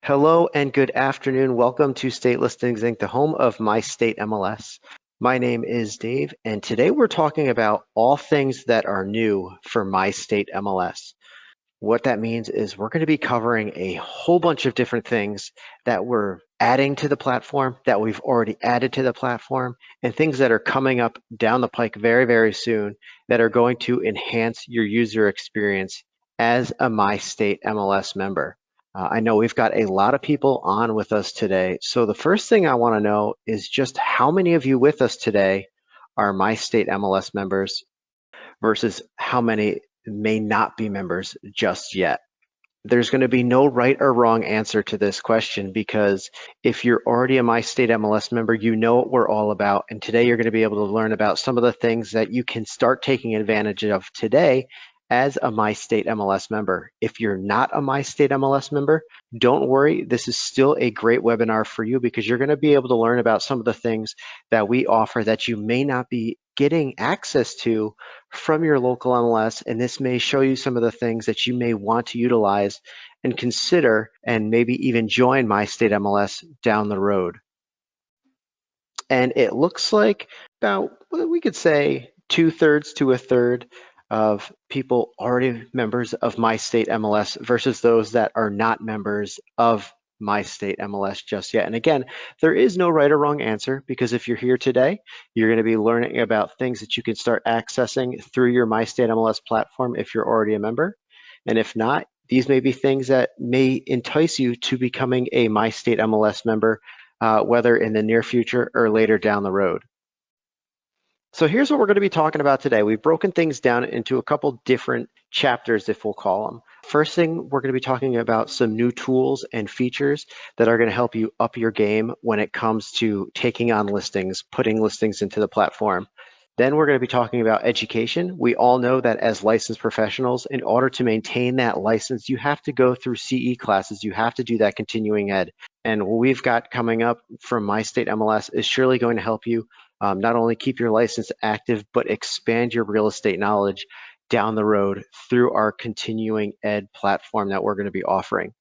Hello and good afternoon. Welcome to State Listings Inc., the home of MyStateMLS. My name is Dave, and today we're talking about all things that are new for MyStateMLS. What that means is we're going to be covering a whole bunch of different things that we're adding to the platform, that we've already added to the platform, and things that are coming up down the pike very, very soon that are going to enhance your user experience as a MyStateMLS member. I know we've got a lot of people on with us today. So the first thing I want to know is just how many of you with us today are MyStateMLS members versus how many may not be members just yet. There's going to be no right or wrong answer to this question because if you're already a MyStateMLS member, you know what we're all about. And today you're going to be able to learn about some of the things that you can start taking advantage of today as a MyStateMLS member. If you're not a MyStateMLS member, don't worry. This is still a great webinar for you because you're going to be able to learn about some of the things that we offer that you may not be getting access to from your local MLS, and this may show you some of the things that you may want to utilize and consider and maybe even join MyStateMLS down the road. And it looks like about, we could say 2/3 to a third of people already members of MyStateMLS versus those that are not members of MyStateMLS just yet. And again, there is no right or wrong answer because if you're here today, you're going to be learning about things that you can start accessing through your MyStateMLS platform if you're already a member. And if not, these may be things that may entice you to becoming a MyStateMLS member, whether in the near future or later down the road. So here's what we're going to be talking about today. We've broken things down into a couple different chapters, if we'll call them. First thing, we're going to be talking about some new tools and features that are going to help you up your game when it comes to taking on listings, putting listings into the platform. Then we're going to be talking about education. We all know that as licensed professionals, in order to maintain that license, you have to go through CE classes. You have to do that continuing ed. And what we've got coming up from MyStateMLS is surely going to help you not only keep your license active, but expand your real estate knowledge down the road through our continuing ed platform that we're going to be offering.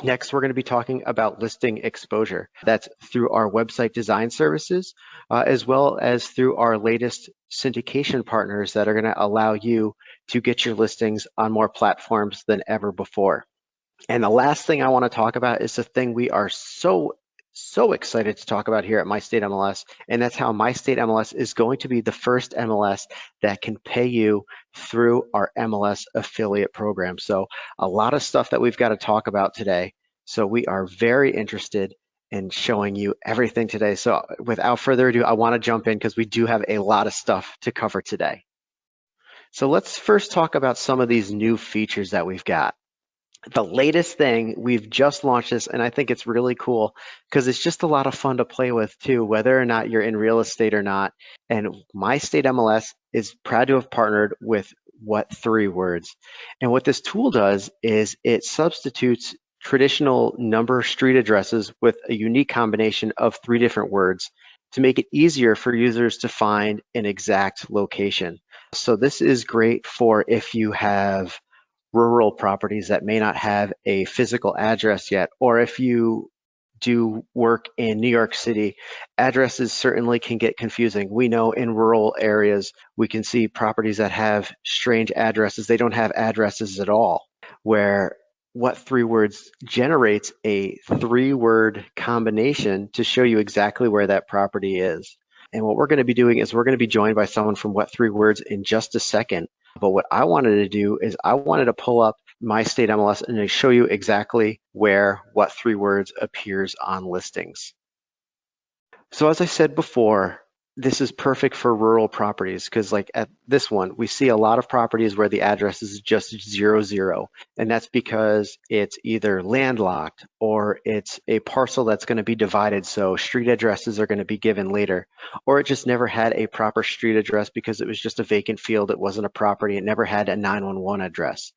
Next, we're going to be talking about listing exposure. That's through our website design services, as well as through our latest syndication partners that are going to allow you to get your listings on more platforms than ever before. And the last thing I want to talk about is the thing we are so excited to talk about here at MyStateMLS, and that's how MyStateMLS is going to be the first MLS that can pay you through our MLS affiliate program. So a lot of stuff that we've got to talk about today. So we are very interested in showing you everything today. So without further ado, I want to jump in because we do have a lot of stuff to cover today. So let's first talk about some of these new features that we've got. The latest thing, we've just launched this, and I think it's really cool because it's just a lot of fun to play with too, whether or not you're in real estate or not. And MyStateMLS is proud to have partnered with What Three Words. And what this tool does is it substitutes traditional number street addresses with a unique combination of 3 different words to make it easier for users to find an exact location. So this is great for if you have rural properties that may not have a physical address yet, or if you do work in New York City, addresses certainly can get confusing. We know in rural areas, we can see properties that have strange addresses. They don't have addresses at all, where What Three Words generates a 3-word combination to show you exactly where that property is. And what we're going to be doing is we're going to be joined by someone from What Three Words in just a second. But what I wanted to do is I wanted to pull up MyStateMLS and to show you exactly where What Three Words appears on listings. So as I said before, this is perfect for rural properties because like at this one, we see a lot of properties where the address is just 00. And that's because it's either landlocked or it's a parcel that's going to be divided. So street addresses are going to be given later, or it just never had a proper street address because it was just a vacant field. It wasn't a property. It never had a 911 address.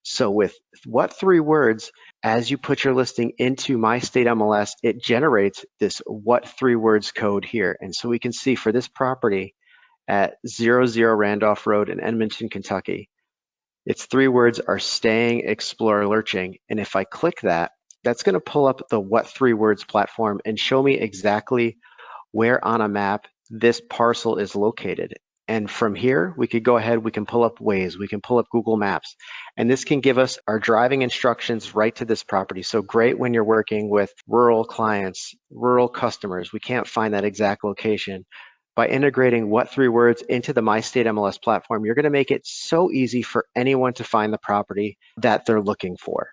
So with What Three Words, as you put your listing into MyStateMLS, it generates this What Three Words code here. And so we can see for this property at 00 Randolph Road in Edmonton, Kentucky, its 3 words are staying, explore, lurching. And if I click that, that's going to pull up the What Three Words platform and show me exactly where on a map this parcel is located. And from here, we could go ahead, we can pull up Waze, we can pull up Google Maps, and this can give us our driving instructions right to this property. So great when you're working with rural clients, rural customers. We can't find that exact location. By integrating What Three Words into the MyStateMLS platform, you're going to make it so easy for anyone to find the property that they're looking for.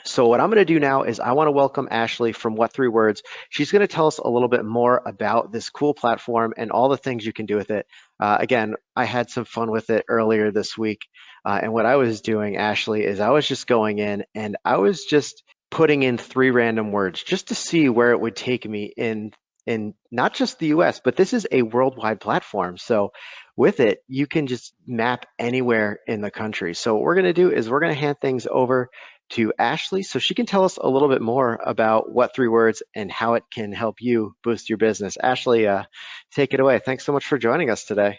So what I'm going to do now is I want to welcome Ashley from What Three Words. She's going to tell us a little bit more about this cool platform and all the things you can do with it. Again, I had some fun with it earlier this week. And what I was doing, Ashley, is I was just going in and I was just putting in 3 random words just to see where it would take me in not just the US, but this is a worldwide platform. So with it, you can just map anywhere in the country. So what we're going to do is we're going to hand things over to Ashley so she can tell us a little bit more about What Three Words and how it can help you boost your business. Ashley, take it away. Thanks so much for joining us today.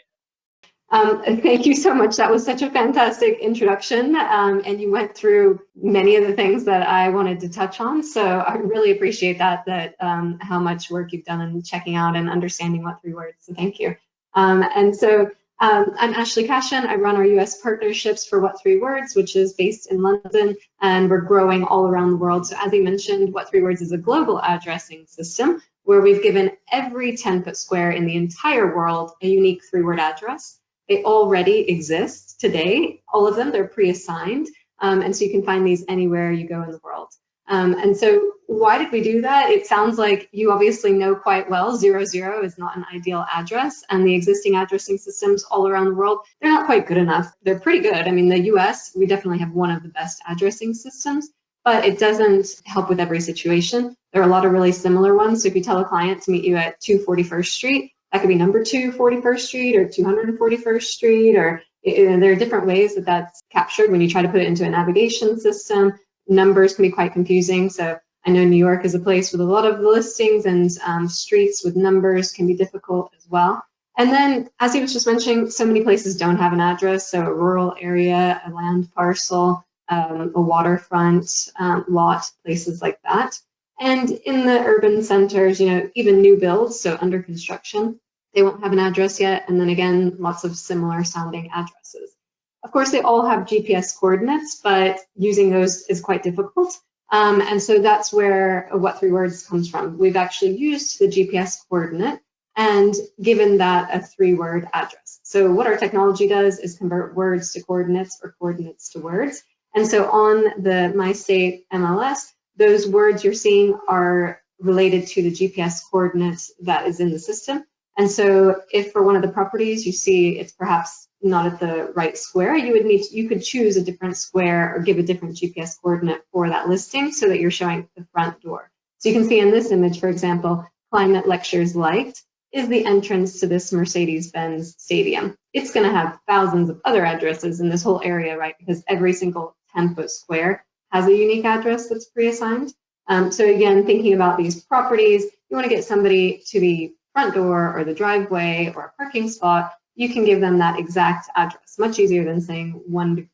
Thank you so much. That was such a fantastic introduction, and you went through many of the things that I wanted to touch on. So I really appreciate that how much work you've done in checking out and understanding What Three Words. So thank you. I'm Ashley Cashin. I run our US partnerships for What Three Words, which is based in London, and we're growing all around the world. So as you mentioned, What Three Words is a global addressing system where we've given every 10-foot square in the entire world a unique 3-word address. They already exist today, all of them, they're pre-assigned, and so you can find these anywhere you go in the world. And so why did we do that? It sounds like you obviously know quite well 00 is not an ideal address, and the existing addressing systems all around the world, they're not quite good enough. They're pretty good. I mean, the US, we definitely have one of the best addressing systems, but it doesn't help with every situation. There are a lot of really similar ones. So if you tell a client to meet you at 241st Street, that could be number 241st Street or 241st Street, or there are different ways that that's captured when you try to put it into a navigation system. Numbers can be quite confusing. So I know New York is a place with a lot of listings, and streets with numbers can be difficult as well. And then, as he was just mentioning, so many places don't have an address. So a rural area, a land parcel, a waterfront lot, places like that. And in the urban centers, even new builds, so under construction, they won't have an address yet. And then again, lots of similar sounding addresses. Of course, they all have GPS coordinates, but using those is quite difficult. And so that's where What Three Words comes from. We've actually used the GPS coordinate and given that a 3-word address. So what our technology does is convert words to coordinates or coordinates to words. And so on the MyStateMLS, those words you're seeing are related to the GPS coordinates that is in the system. And so if for one of the properties you see it's perhaps not at the right square, you could choose a different square or give a different GPS coordinate for that listing so that you're showing the front door. So you can see in this image, for example, Climate Lectures Liked is the entrance to this Mercedes-Benz stadium. It's going to have thousands of other addresses in this whole area, right? Because every single 10-foot square has a unique address that's pre-assigned. So again, thinking about these properties, you want to get somebody to the front door or the driveway or a parking spot, you can give them that exact address. Much easier than saying 1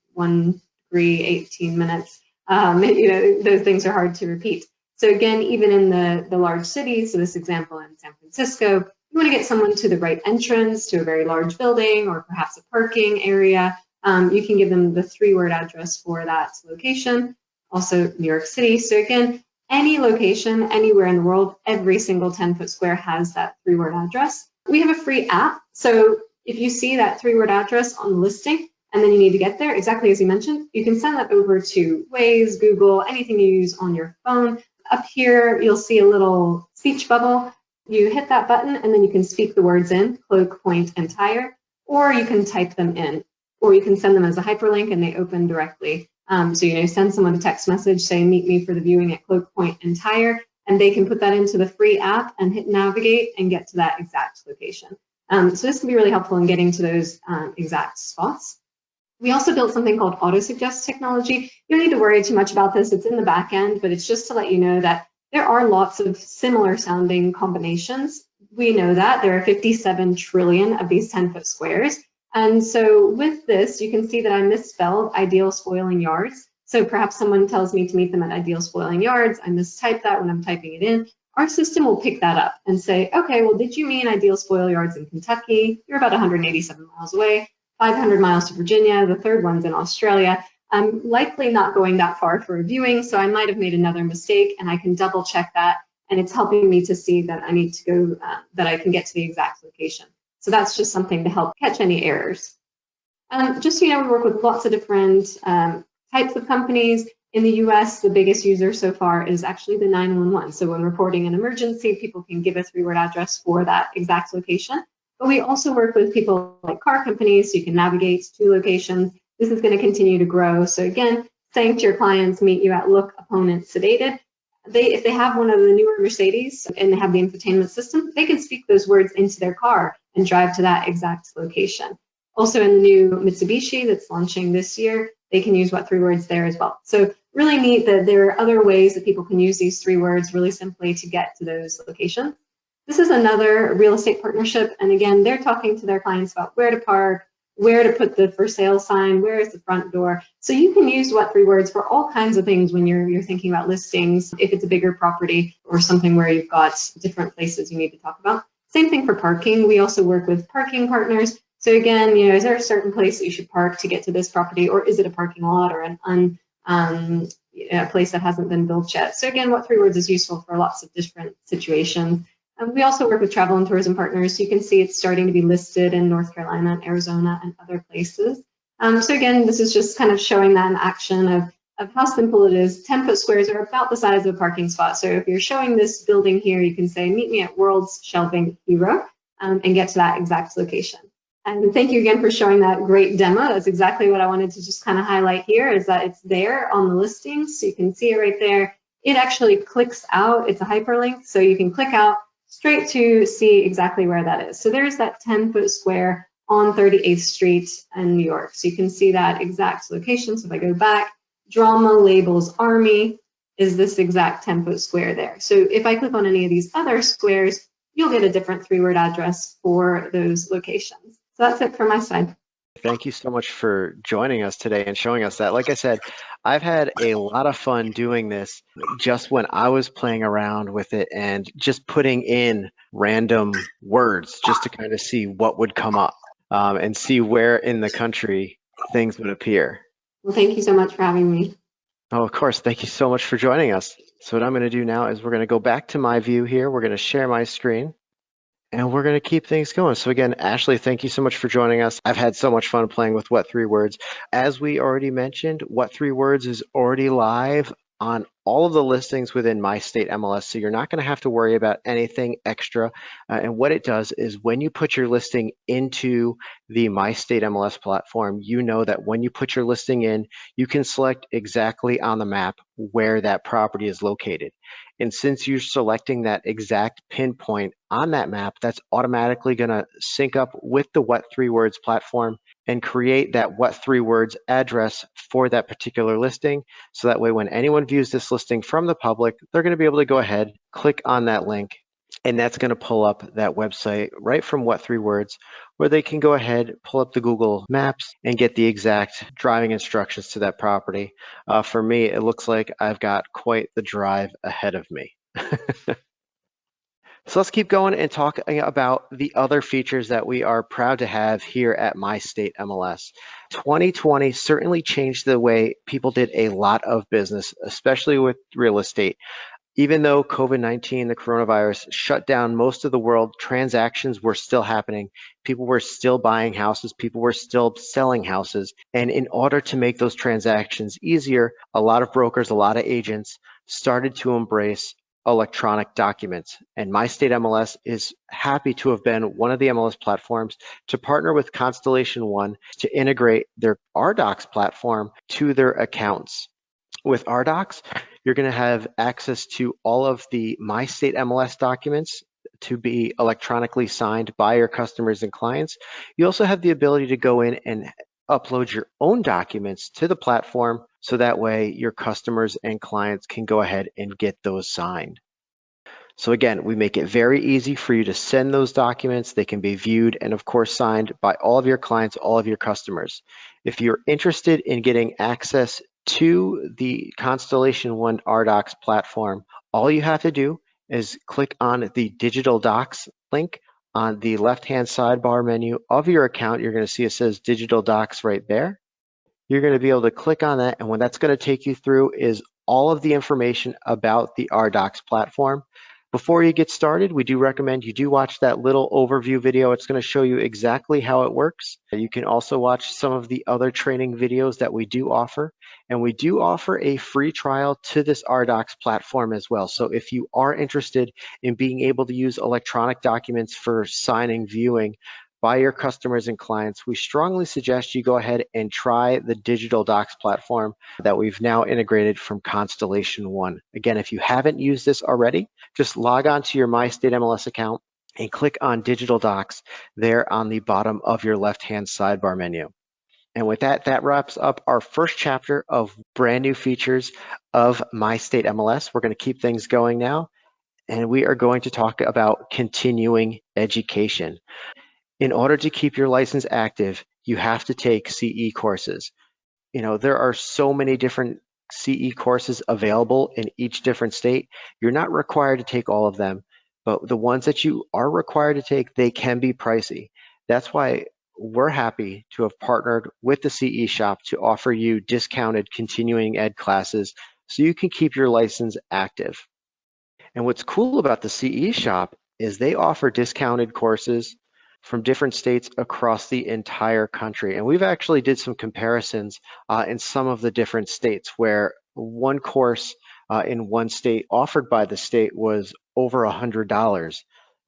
degree, 18 minutes. Those things are hard to repeat. So again, even in the large cities, so this example in San Francisco, you want to get someone to the right entrance to a very large building or perhaps a parking area. You can give them the 3-word address for that location. Also New York City. So again, any location, anywhere in the world, every single 10-foot square has that 3-word address. We have a free app. So if you see that 3-word address on the listing and then you need to get there, exactly as you mentioned, you can send that over to Waze, Google, anything you use on your phone. Up here, you'll see a little speech bubble. You hit that button and then you can speak the words in, cloak, point, and tire, or you can type them in, or you can send them as a hyperlink and they open directly. So, send someone a text message, say, meet me for the viewing at Cloak, Point, and Tire, and they can put that into the free app and hit navigate and get to that exact location. So this can be really helpful in getting to those exact spots. We also built something called auto-suggest technology. You don't need to worry too much about this. It's in the back end, but it's just to let you know that there are lots of similar sounding combinations. We know that there are 57 trillion of these 10-foot squares. And so with this, you can see that I misspelled ideal spoiling yards. So perhaps someone tells me to meet them at Ideal Spoiling Yards. I mistype that when I'm typing it in. Our system will pick that up and say, okay, well, did you mean Ideal Spoil Yards in Kentucky? You're about 187 miles away, 500 miles to Virginia. The third one's in Australia. I'm likely not going that far for a viewing, so I might have made another mistake, and I can double check that, and it's helping me to see that I need to go, that I can get to the exact location. So that's just something to help catch any errors. Just so you know, we work with lots of different types of companies. In the US, the biggest user so far is actually the 911. So when reporting an emergency, people can give a 3-word address for that exact location. But we also work with people like car companies, so you can navigate to locations. This is going to continue to grow. So again, saying to your clients, meet you at Look, Opponent, Sedated. If they have one of the newer Mercedes and they have the infotainment system, they can speak those words into their car and drive to that exact location. Also in the new Mitsubishi that's launching this year, they can use what 3 words there as well. So really neat that there are other ways that people can use these 3 words really simply to get to those locations. This is another real estate partnership. And again, they're talking to their clients about where to park, where to put the for sale sign, where is the front door. So you can use what 3 words for all kinds of things when you're thinking about listings, if it's a bigger property or something where you've got different places you need to talk about. Same thing for parking. We also work with parking partners. So again, you know, is there a certain place that you should park to get to this property, or is it a parking lot or a place that hasn't been built yet? So again, what 3 words is useful for lots of different situations. We also work with travel and tourism partners. You can see it's starting to be listed in North Carolina and Arizona and other places. So again, this is just kind of showing that in action of how simple it is. 10-foot squares are about the size of a parking spot. So if you're showing this building here, you can say, meet me at World's Shelving Hero and get to that exact location. And thank you again for showing that great demo. That's exactly what I wanted to just kind of highlight here, is that it's there on the listing. So you can see it right there. It actually clicks out. It's a hyperlink. So you can click out straight to see exactly where that is. So there's that 10-foot square on 38th Street in New York. So you can see that exact location. So if I go back, Drama Labels Army is this exact 10-foot square there. So if I click on any of these other squares, you'll get a different 3-word address for those locations. So that's it from my side. Thank you so much for joining us today and showing us that. Like I said, I've had a lot of fun doing this just when I was playing around with it and just putting in random words just to kind of see what would come up and see where in the country things would appear. Well, thank you so much for having me. Oh, of course. Thank you so much for joining us. So what I'm going to do now is we're going to go back to my view here. We're going to share my screen. And we're going to keep things going. So again, Ashley, thank you so much for joining us. I've had so much fun playing with What 3 Words. As we already mentioned, What 3 Words is already live on all of the listings within MyStateMLS, so you're not going to have to worry about anything extra. And what it does is when you put your listing into the MyStateMLS platform, you know that when you put your listing in, you can select exactly on the map where that property is located. And since you're selecting that exact pinpoint on that map, that's automatically going to sync up with the What 3 Words platform and create that What 3 Words address for that particular listing. So that way, when anyone views this listing from the public, they're going to be able to go ahead, click on that link, and that's going to pull up that website right from What 3 Words, where they can go ahead, pull up the Google Maps and get the exact driving instructions to that property. For me, it looks like I've got quite the drive ahead of me. So let's keep going and talk about the other features that we are proud to have here at MyStateMLS. 2020 certainly changed the way people did a lot of business, especially with real estate. Even though COVID-19, the coronavirus, shut down most of the world, transactions were still happening. People were still buying houses. People were still selling houses. And in order to make those transactions easier, a lot of brokers, a lot of agents started to embrace electronic documents. And MyStateMLS is happy to have been one of the MLS platforms to partner with Constellation One to integrate their RDocs platform to their accounts. With RDocs, you're going to have access to all of the MyStateMLS documents to be electronically signed by your customers and clients. You also have the ability to go in and upload your own documents to the platform, so that way your customers and clients can go ahead and get those signed. So again, we make it very easy for you to send those documents. They can be viewed and of course signed by all of your clients, all of your customers. If you're interested in getting access to the Constellation One RDocs platform, all you have to do is click on the Digital Docs link on the left-hand sidebar menu of your account. You're going to see it says Digital Docs right there. You're going to be able to click on that, and what that's going to take you through is all of the information about the RDocs platform. Before you get started, we do recommend you do watch that little overview video. It's going to show you exactly how it works. You can also watch some of the other training videos that we do offer, and we do offer a free trial to this RDocs platform as well. So if you are interested in being able to use electronic documents for signing, viewing, by your customers and clients, we strongly suggest you go ahead and try the digital docs platform that we've now integrated from Constellation One. Again, if you haven't used this already, just log on to your MyStateMLS account and click on digital docs there on the bottom of your left-hand sidebar menu. And with that, that wraps up our first chapter of brand new features of MyStateMLS. We're going to keep things going now, and we are going to talk about continuing education. In order to keep your license active, you have to take CE courses. There are so many different CE courses available in each different state. You're not required to take all of them, but the ones that you are required to take, they can be pricey. That's why we're happy to have partnered with the CE shop to offer you discounted continuing ed classes so you can keep your license active. And what's cool about the CE shop is they offer discounted courses from different states across the entire country. And we've actually did some comparisons in some of the different states where one course in one state offered by the state was over $100.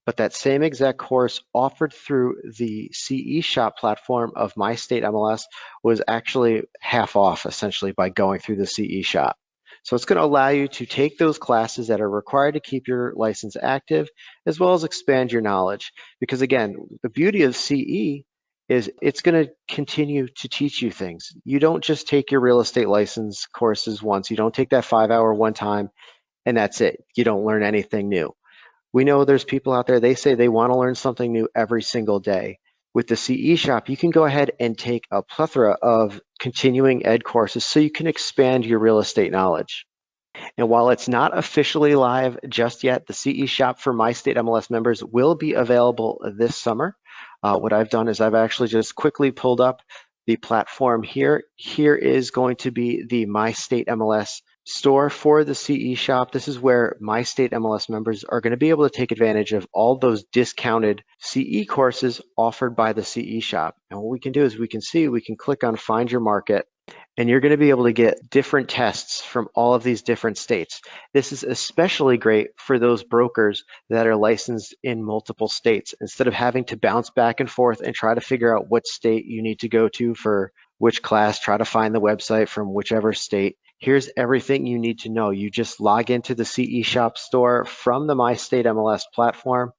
But that same exact course offered through the CE shop platform of MyStateMLS was actually half off, essentially, by going through the CE shop. So it's going to allow you to take those classes that are required to keep your license active, as well as expand your knowledge. Because again, the beauty of CE is it's going to continue to teach you things. You don't just take your real estate license courses once. You don't take that 5-hour one time and that's it. You don't learn anything new. We know there's people out there, they say they want to learn something new every single day. With the CE shop, you can go ahead and take a plethora of continuing ed courses so you can expand your real estate knowledge. And while it's not officially live just yet, the CE shop for MyStateMLS members will be available this summer. What I've done is I've actually just quickly pulled up the platform here. Here is going to be the MyStateMLS store for the CE shop. This is where MyStateMLS members are going to be able to take advantage of all those discounted CE courses offered by the CE shop. And what we can do is we can click on Find Your Market, and you're going to be able to get different tests from all of these different states. This is especially great for those brokers that are licensed in multiple states. Instead of having to bounce back and forth and try to figure out what state you need to go to for which class, try to find the website from whichever state. Here's everything you need to know. You just log into the CE Shop store from the MyStateMLS platform,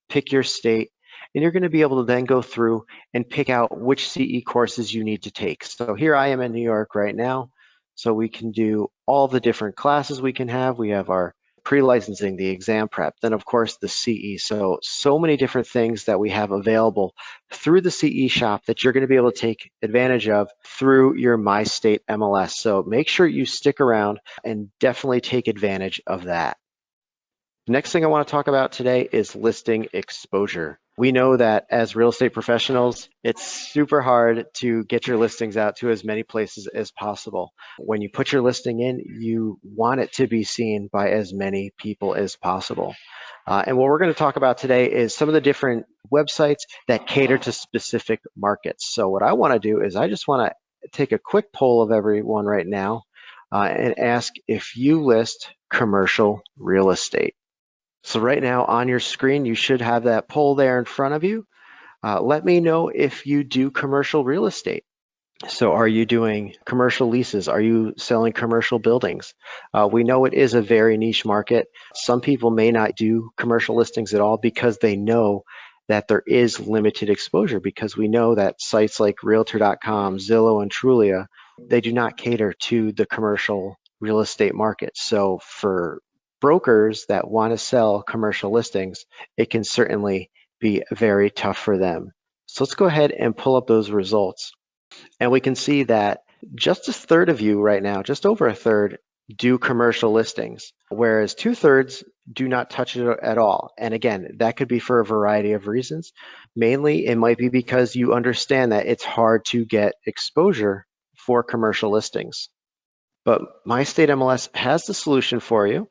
pick your state, and you're going to be able to then go through and pick out which CE courses you need to take. So here I am in New York right now. So we can do all the different classes we can have. We have our pre-licensing, the exam prep, then of course the CE. So many different things that we have available through the CE shop that you're going to be able to take advantage of through your MyStateMLS. So make sure you stick around and definitely take advantage of that. The next thing I want to talk about today is listing exposure. We know that as real estate professionals, it's super hard to get your listings out to as many places as possible. When you put your listing in, you want it to be seen by as many people as possible. And what we're going to talk about today is some of the different websites that cater to specific markets. So what I want to do is I just want to take a quick poll of everyone right now and ask if you list commercial real estate. So right now on your screen, you should have that poll there in front of you. Let me know if you do commercial real estate. So are you doing commercial leases? Are you selling commercial buildings? We know it is a very niche market. Some people may not do commercial listings at all because they know that there is limited exposure, because we know that sites like Realtor.com, Zillow, and Trulia, they do not cater to the commercial real estate market. So for brokers that want to sell commercial listings, it can certainly be very tough for them. So let's go ahead and pull up those results. And we can see that Just a third of you right now, just over a third, do commercial listings, whereas 2/3 do not touch it at all. And again, that could be for a variety of reasons. Mainly, it might be because you understand that it's hard to get exposure for commercial listings. But MyStateMLS has the solution for you,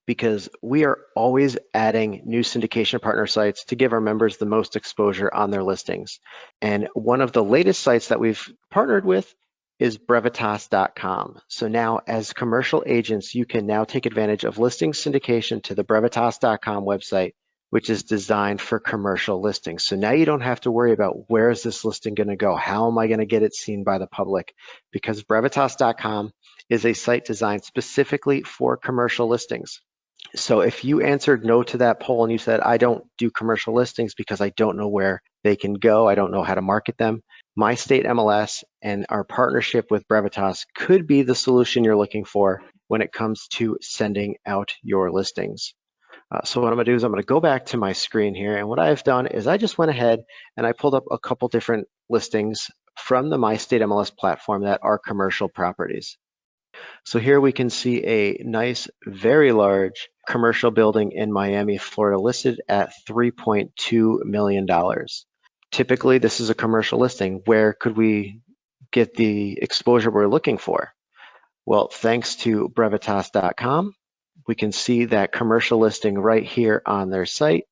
because we are always adding new syndication partner sites to give our members the most exposure on their listings. And one of the latest sites that we've partnered with is brevitas.com. So now as commercial agents, you can now take advantage of listing syndication to the brevitas.com website, which is designed for commercial listings. So now you don't have to worry about where is this listing going to go? How am I going to get it seen by the public? Because brevitas.com is a site designed specifically for commercial listings. So if you answered no to that poll and you said, I don't do commercial listings because I don't know where they can go, I don't know how to market them, MyStateMLS and our partnership with Brevitas could be the solution you're looking for when it comes to sending out your listings. So what I'm going to do is I'm going to go back to my screen here, and what I've done is I just went ahead and I pulled up a couple different listings from the MyStateMLS platform that are commercial properties. So here we can see a nice, very large commercial building in Miami, Florida, listed at $3.2 million. Typically, this is a commercial listing. Where could we get the exposure we're looking for? Well, thanks to brevitas.com, we can see that commercial listing right here on their site,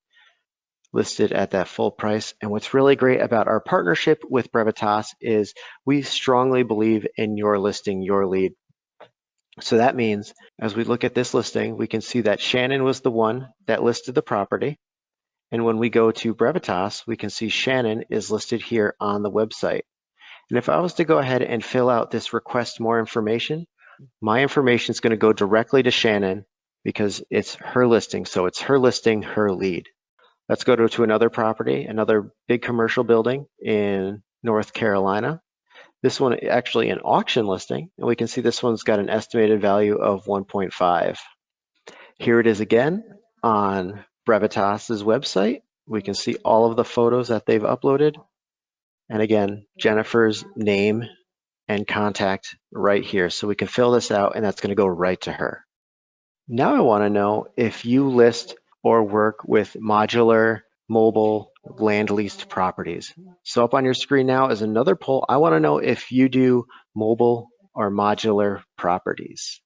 listed at that full price. And what's really great about our partnership with Brevitas is we strongly believe in your listing, your lead. So that means as we look at this listing, we can see that Shannon was the one that listed the property. And when we go to Brevitas, we can see Shannon is listed here on the website. And if I was to go ahead and fill out this request more information, my information is going to go directly to Shannon because it's her listing. So it's her listing, her lead. Let's go to another property, another big commercial building in North Carolina. This one actually an auction listing, and we can see this one's got an estimated value of 1.5. Here it is again on Brevitas's website. We can see all of the photos that they've uploaded. And again, Jennifer's name and contact right here. So we can fill this out, and that's going to go right to her. Now I want to know if you list or work with modular, mobile, land leased properties. So up on your screen now is another poll. I want to know if you do mobile or modular properties.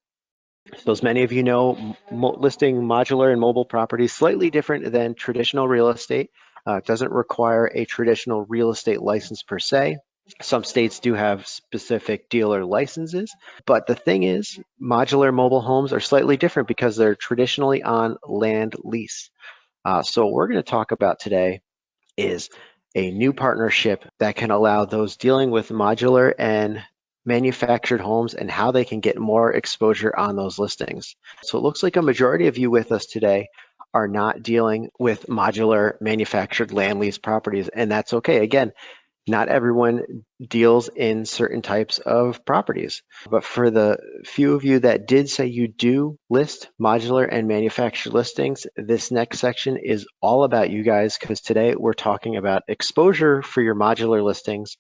So as many of you know, listing modular and mobile properties slightly different than traditional real estate. It doesn't require a traditional real estate license per se. Some states do have specific dealer licenses, but the thing is, modular mobile homes are slightly different because they're traditionally on land lease. So what we're going to talk about today is a new partnership that can allow those dealing with modular and manufactured homes and how they can get more exposure on those listings. So it looks like a majority of you with us today are not dealing with modular manufactured land lease properties, and that's okay. Again, not everyone deals in certain types of properties, but for the few of you that did say you do list modular and manufactured listings, this next section is all about you guys, because today we're talking about exposure for your modular listings,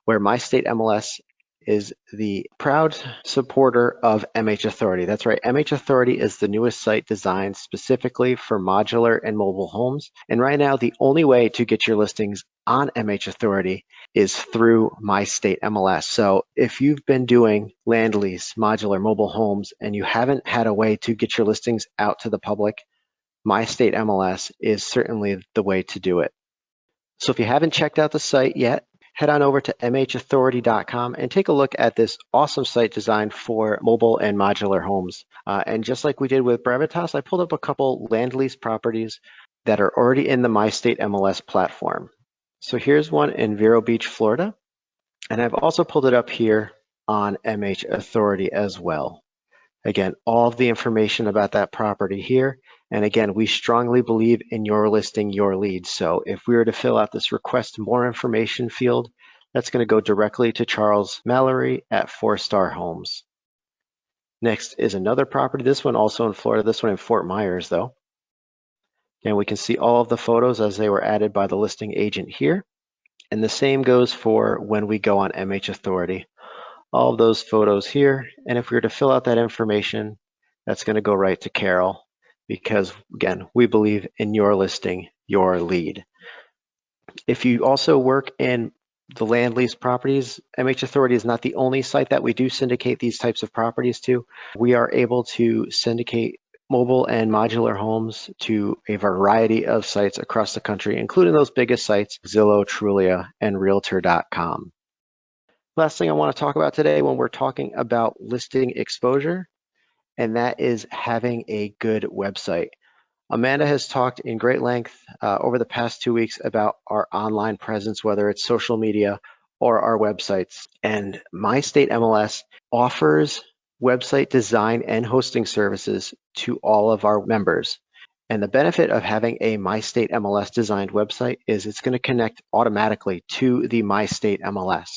where MyStateMLS is the proud supporter of MH Authority. That's right, MH Authority is the newest site designed specifically for modular and mobile homes. And right now, the only way to get your listings on MH Authority is through MyStateMLS. So if you've been doing land lease, modular, mobile homes, and you haven't had a way to get your listings out to the public, MyStateMLS is certainly the way to do it. So if you haven't checked out the site yet, head on over to mhauthority.com and take a look at this awesome site designed for mobile and modular homes. And just like we did with Brevitas, I pulled up a couple land lease properties that are already in the MyStateMLS platform. So here's one in Vero Beach, Florida. And I've also pulled it up here on MH Authority as well. Again, all of the information about that property here. And again, we strongly believe in your listing, your lead. So if we were to fill out this request more information field, that's going to go directly to Charles Mallory at 4-Star Homes. Next is another property, this one also in Florida, this one in Fort Myers though. And we can see all of the photos as they were added by the listing agent here. And the same goes for when we go on MH Authority. all of those photos here. And if we were to fill out that information, that's going to go right to Carol because, again, we believe in your listing, your lead. If you also work in the land lease properties, MH Authority is not the only site that we do syndicate these types of properties to. We are able to syndicate mobile and modular homes to a variety of sites across the country, including those biggest sites, Zillow, Trulia, and Realtor.com. Last thing I want to talk about today when we're talking about listing exposure, and that is having a good website. Amanda has talked in great length over the past 2 weeks about our online presence, whether it's social media or our websites. And MyStateMLS offers website design and hosting services to all of our members. And the benefit of having a MyStateMLS designed website is it's going to connect automatically to the MyStateMLS.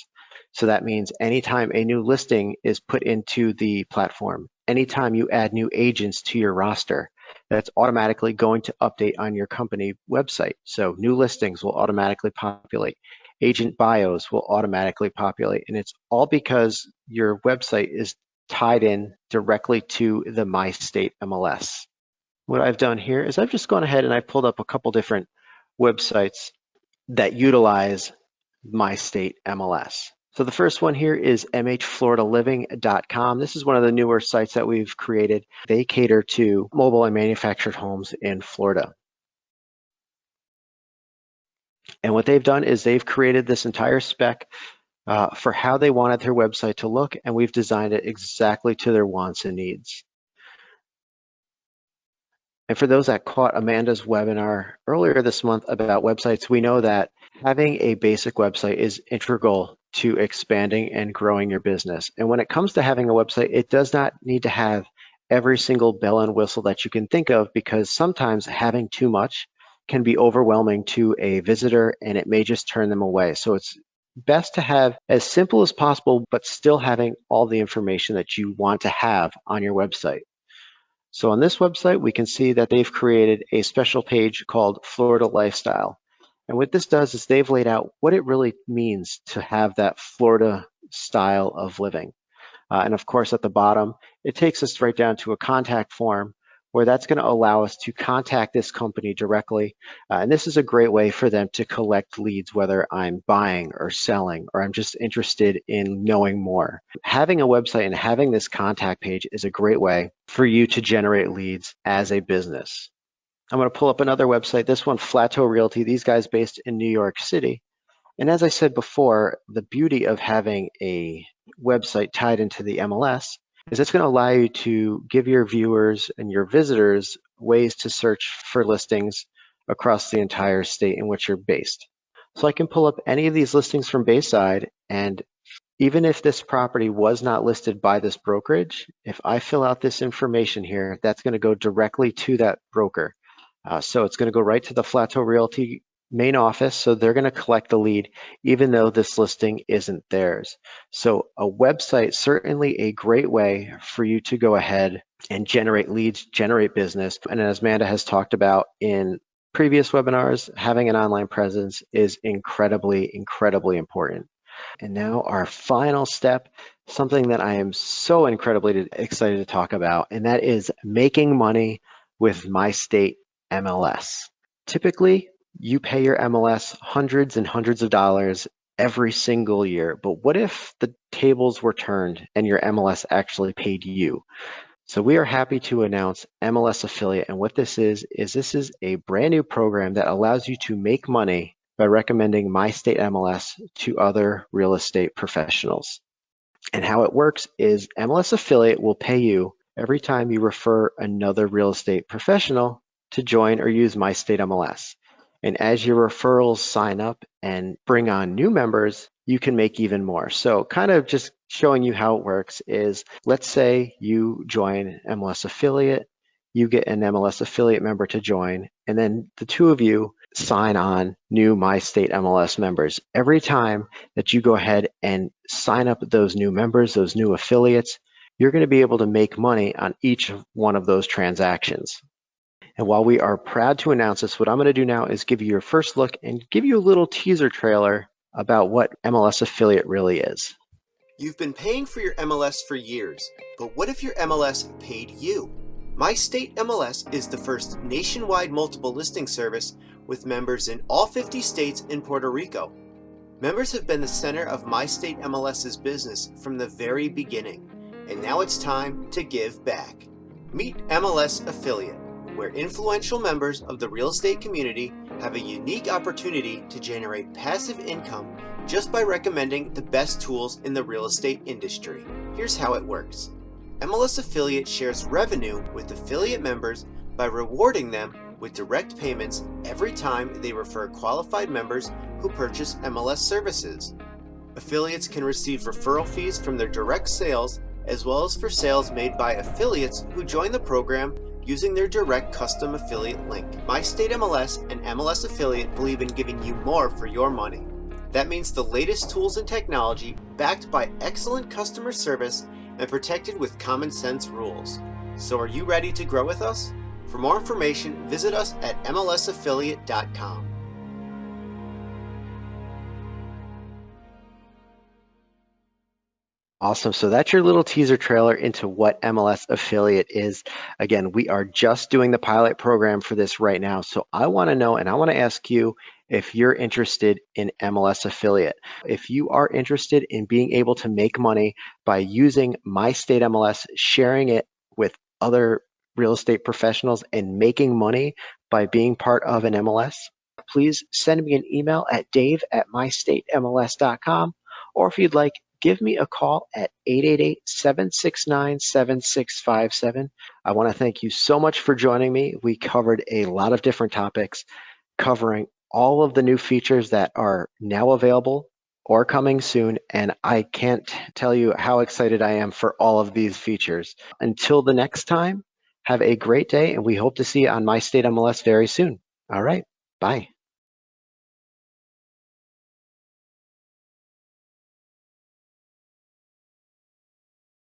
So that means anytime a new listing is put into the platform, anytime you add new agents to your roster, that's automatically going to update on your company website. So new listings will automatically populate. Agent bios will automatically populate. And it's all because your website is tied in directly to the MyStateMLS. What I've done here is I've just gone ahead and I pulled up a couple different websites that utilize MyStateMLS. So the first one here is mhfloridaliving.com. This is one of the newer sites that we've created. They cater to mobile and manufactured homes in Florida. And what they've done is they've created this entire spec for how they wanted their website to look, and we've designed it exactly to their wants and needs. And for those that caught Amanda's webinar earlier this month about websites, we know that having a basic website is integral to expanding and growing your business. And when it comes to having a website, it does not need to have every single bell and whistle that you can think of, because sometimes having too much can be overwhelming to a visitor and it may just turn them away. So it's best to have as simple as possible, but still having all the information that you want to have on your website. So on this website, we can see that they've created a special page called Florida Lifestyle. And what this does is they've laid out what it really means to have that Florida style of living. And of course, at the bottom, it takes us right down to a contact form where that's going to allow us to contact this company directly. And this is a great way for them to collect leads, whether I'm buying or selling, or I'm just interested in knowing more. Having a website and having this contact page is a great way for you to generate leads as a business. I'm going to pull up another website, this one, Flateau Realty. These guys based in New York City. And as I said before, the beauty of having a website tied into the MLS is it's going to allow you to give your viewers and your visitors ways to search for listings across the entire state in which you're based. So I can pull up any of these listings from Bayside, and even if this property was not listed by this brokerage, if I fill out this information here, that's going to go directly to that broker. So it's going to go right to the Flateau Realty main office, so they're going to collect the lead even though this listing isn't theirs. So a website, certainly a great way for you to go ahead and generate leads, generate business. And as Amanda has talked about in previous webinars, having an online presence is incredibly, incredibly important. And now our final step, something that I am so incredibly excited to talk about, and that is making money with MyStateMLS. Typically, you pay your MLS hundreds and hundreds of dollars every single year, but what if the tables were turned and your MLS actually paid you? So we are happy to announce MLS Affiliate, and what this is this is a brand new program that allows you to make money by recommending MyStateMLS to other real estate professionals. And how it works is MLS Affiliate will pay you every time you refer another real estate professional to join or use MyStateMLS. And as your referrals sign up and bring on new members, you can make even more. So kind of just showing you how it works is, let's say you join MLS Affiliate, you get an MLS Affiliate member to join, and then the two of you sign on new MyStateMLS members. Every time that you go ahead and sign up those new members, those new affiliates, you're going to be able to make money on each one of those transactions. And while we are proud to announce this, what I'm going to do now is give you your first look and give you a little teaser trailer about what MLS Affiliate really is. You've been paying for your MLS for years, but what if your MLS paid you? MyStateMLS is the first nationwide multiple listing service with members in all 50 states and Puerto Rico. Members have been the center of MyStateMLS's business from the very beginning, and now it's time to give back. Meet MLS Affiliate, where influential members of the real estate community have a unique opportunity to generate passive income just by recommending the best tools in the real estate industry. Here's how it works. MLS Affiliate shares revenue with affiliate members by rewarding them with direct payments every time they refer qualified members who purchase MLS services. Affiliates can receive referral fees from their direct sales as well as for sales made by affiliates who join the program using their direct custom affiliate link. MyStateMLS and MLS Affiliate believe in giving you more for your money. That means the latest tools and technology backed by excellent customer service and protected with common sense rules. So are you ready to grow with us? For more information, visit us at mlsaffiliate.com. Awesome. So that's your little teaser trailer into what MLS Affiliate is. Again, we are just doing the pilot program for this right now. So I want to know, and I want to ask you if you're interested in MLS Affiliate. If you are interested in being able to make money by using MyStateMLS, sharing it with other real estate professionals and making money by being part of an MLS, please send me an email at dave@mystatemls.com, or if you'd like, give me a call at 888-769-7657. I want to thank you so much for joining me. We covered a lot of different topics, covering all of the new features that are now available or coming soon, and I can't tell you how excited I am for all of these features. Until the next time, have a great day, and we hope to see you on My State MLS very soon. All right, bye.